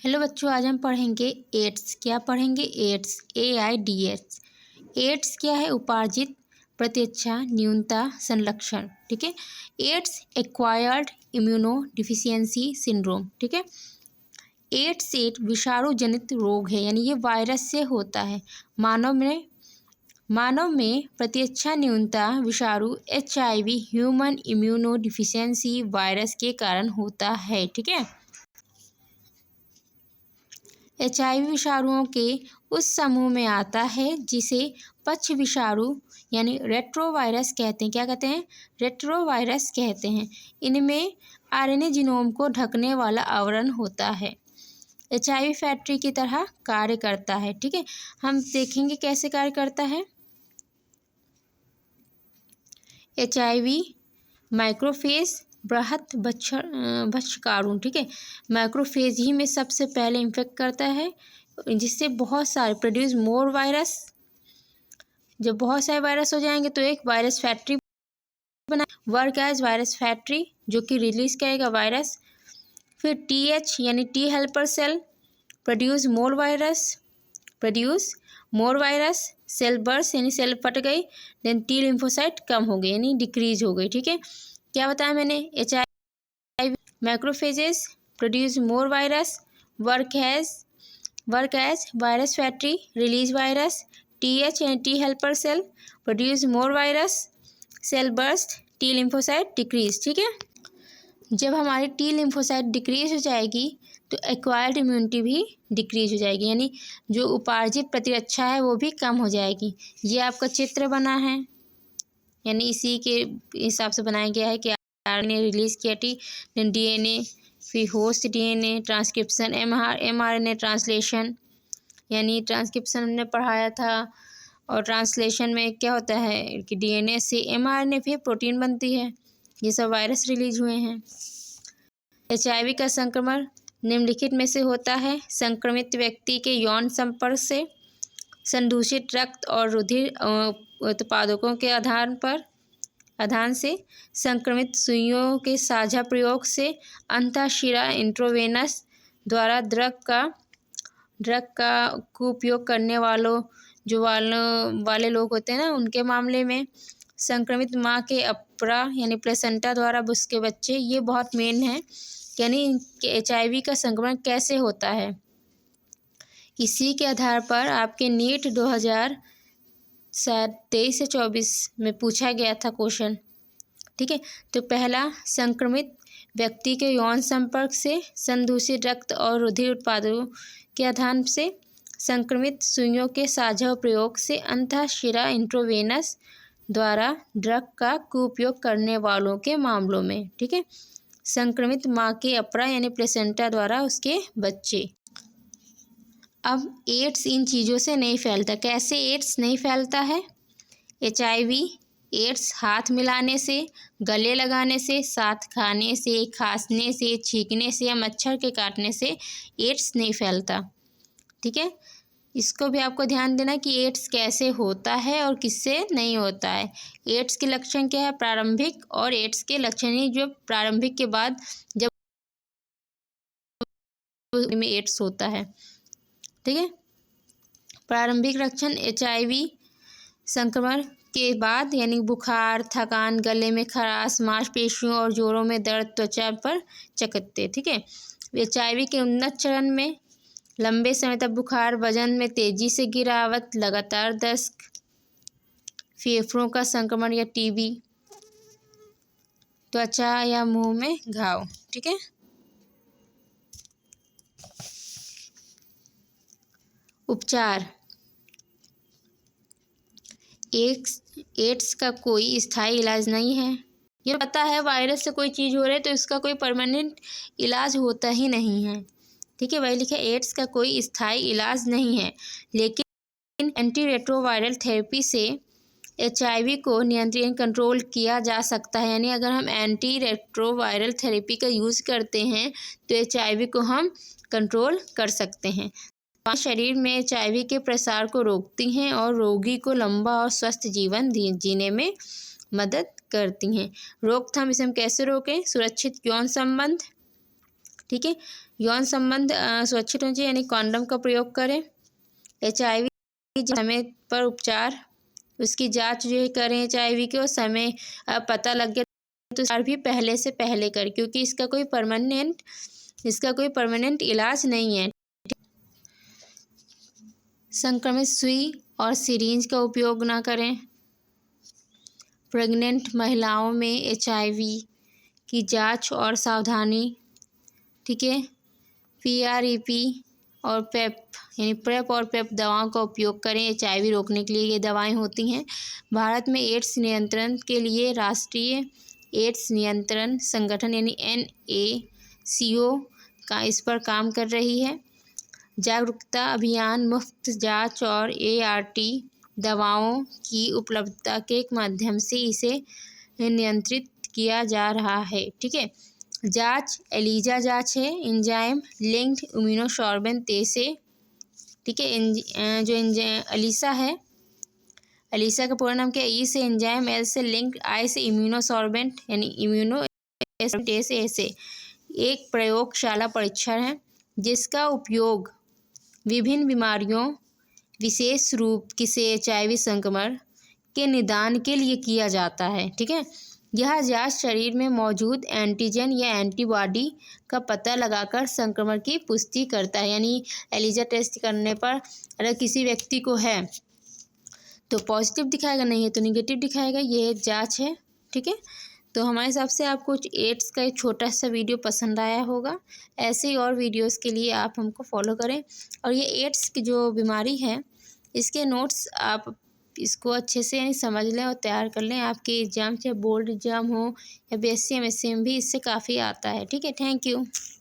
Hello बच्चों, आज हम पढ़ेंगे एड्स। क्या पढ़ेंगे? Ads, AIDS। एड्स क्या है? उपार्जित प्रत्यक्षा न्यूनता संलक्षण। ठीक है। Ads acquired immuno deficiency syndrome. ठीक है। एड्स एक विषाणु जनित रोग है, यानी ये वायरस से होता है। मानव में प्रत्यक्षा न्यूनता विषाणु HIV human immuno deficiency virus के कारण होता है। ठीक है। HIV विषाणुओं के उस समूह में आता है जिसे पक्ष विषाणु यानी रेट्रोवायरस कहते हैं। क्या कहते हैं? रेट्रोवायरस कहते हैं। इनमें RNA जीनोम को ढकने वाला आवरण होता है। HIV फैक्ट्री की तरह कार्य करता है। ठीक है। हम देखेंगे कैसे कार्य करता है। HIV माइक्रोफेज बृहत भक्षकाणु। ठीक है। माइक्रोफेज ही में सबसे पहले इन्फेक्ट करता है, जिससे बहुत सारे प्रोड्यूस मोर वायरस। जब बहुत सारे वायरस हो जाएंगे तो एक वायरस फैक्ट्री बना वर्क एज वायरस फैक्ट्री, जो कि रिलीज करेगा वायरस। फिर TH यानी T helper cell produce more virus. Cell burst यानी सेल फट गई। देन T लिम्फोसाइट कम हो गई यानी डिक्रीज हो गई। ठीक है। क्या बताया मैंने? HIV macrophages produce more virus, work as virus factory, release virus. TH यानी T helper cell produce more virus, cell burst, T lymphocyte decrease. ठीक है। जब हमारी T लिम्फोसाइट डिक्रीज हो जाएगी तो एक्वायर्ड इम्यूनिटी भी डिक्रीज हो जाएगी, यानी जो उपार्जित प्रतिरक्षा है वो भी कम हो जाएगी। ये आपका चित्र बना है, यानी इसी के हिसाब से बनाया गया है कि RNA रिलीज किया T, DNA, फिर host DNA transcription, mRNA translation, यानी ट्रांसक्रिप्शन हमने पढ़ाया था। और ट्रांसलेशन में क्या होता है कि DNA से mRNA फिर प्रोटीन बनती है। ये सब वायरस रिलीज हुए हैं। HIV का संक्रमण निम्नलिखित में से होता है। संक्रमित व्यक्ति के यौन संपर्क से, संदूषित रक्त और रुधिर उत्पादकों के आधान से, संक्रमित सुइयों के साझा प्रयोग से, अंतःशिरा इंट्रावेनस द्वारा ड्रग का उपयोग करने वाले लोग होते हैं ना, उनके मामले में, संक्रमित माँ के अपरा यानी प्लेसेंटा द्वारा उसके बच्चे। ये बहुत मेन है, यानी HIV का संक्रमण कैसे होता है। इसी के आधार पर आपके नीट 2023 से 24 में पूछा गया था क्वेश्चन। ठीक है। तो पहला, संक्रमित व्यक्ति के यौन संपर्क से, संदूषित रक्त और रुधिर उत्पादों के आधान से, संक्रमित सुइयों के साझा प्रयोग से, अंतःशिरा इंट्रावेनस द्वारा ड्रग का कुउपयोग करने वालों के मामलों में। ठीक है। संक्रमित माँ के अपरा यानी प्लेसेंटा द्वारा उसके बच्चे। अब एड्स इन चीज़ों से नहीं फैलता। कैसे एड्स नहीं फैलता है? HIV एड्स हाथ मिलाने से, गले लगाने से, साथ खाने से, खांसने से, छींकने से या मच्छर के काटने से एड्स नहीं फैलता। ठीक है। इसको भी आपको ध्यान देना कि एड्स कैसे होता है और किससे नहीं होता है। एड्स के लक्षण क्या है? प्रारंभिक, और एड्स के लक्षण ही जो प्रारंभिक के बाद जब में एड्स होता है। ठीक है। प्रारंभिक लक्षण HIV संक्रमण के बाद, यानी बुखार, थकान, गले में खराश, मांसपेशियों और जोड़ों में दर्द, त्वचा पर चकत्ते। ठीक है। HIV के उन्नत चरण में लंबे समय तक बुखार, वजन में तेजी से गिरावट, लगातार दस्त, फेफड़ों का संक्रमण या TB, त्वचा या मुंह में घाव। ठीक है। उपचार। एड्स का कोई स्थायी इलाज नहीं है। ये पता है वायरस से कोई चीज़ हो रही है तो इसका कोई परमानेंट इलाज होता ही नहीं है। ठीक है। वही लिखा है, एड्स का कोई स्थायी इलाज नहीं है, लेकिन एंटी रेट्रोवायरल थेरेपी से HIV को नियंत्रण कंट्रोल किया जा सकता है। यानी अगर हम एंटी रेट्रोवायरल थेरेपी का यूज़ करते हैं तो HIV को हम कंट्रोल कर सकते हैं। शरीर में HIV के प्रसार को रोकती हैं और रोगी को लंबा और स्वस्थ जीवन जीने में मदद करती हैं। रोकथाम, इसे हम कैसे रोकें? सुरक्षित यौन संबंध। ठीक है। यौन संबंध सुरक्षित होना चाहिए, यानी कॉन्डम का प्रयोग करें। HIV समय पर उपचार, उसकी जांच जो है करें HIV के, और समय पता लग गया तो उपचार भी पहले से पहले करें, क्योंकि इसका कोई परमानेंट इलाज नहीं है। संक्रमित सुई और सिरिंज का उपयोग ना करें। प्रेग्नेंट महिलाओं में HIV की जांच और सावधानी, ठीक है। PrEP और PrEP यानी प्रेप और PrEP दवाओं का उपयोग करें। HIV रोकने के लिए ये दवाएं होती हैं। भारत में एड्स नियंत्रण के लिए राष्ट्रीय एड्स नियंत्रण संगठन यानी NACO का इस पर काम कर रही है। जागरूकता अभियान, मुफ्त जांच और ART दवाओं की उपलब्धता के माध्यम से इसे नियंत्रित किया जा रहा है, ठीक है। जांच एलिजा जांच है, एंजाइम लिंक्ड इम्यूनोसॉर्बेंट से, ठीक है। जो एलिसा है, एलिसा का पूरा नाम क्या है? ई से एंजाइम, एल से लिंक्ड, आई से इम्यूनोसॉर्बेंट यानी इम्यूनो से एक प्रयोगशाला परीक्षण है जिसका उपयोग विभिन्न बीमारियों, विशेष रूप से HIV संक्रमण के निदान के लिए किया जाता है, ठीक है। यह जांच शरीर में मौजूद एंटीजन या एंटीबॉडी का पता लगाकर संक्रमण की पुष्टि करता है। यानी एलिजा टेस्ट करने पर अगर किसी व्यक्ति को है तो पॉजिटिव दिखाएगा, नहीं है तो निगेटिव दिखाएगा। ये जांच है, ठीक है। तो हमारे हिसाब से आपको एड्स का एक छोटा सा वीडियो पसंद आया होगा। ऐसे ही और वीडियोस के लिए आप हमको फॉलो करें। और ये एड्स की जो बीमारी है, इसके नोट्स आप इसको अच्छे से यानी समझ लें और तैयार कर लें। आपके एग्जाम चाहे बोर्ड एग्जाम हो या BSc MSc में भी इससे काफ़ी आता है, ठीक है। Thank you.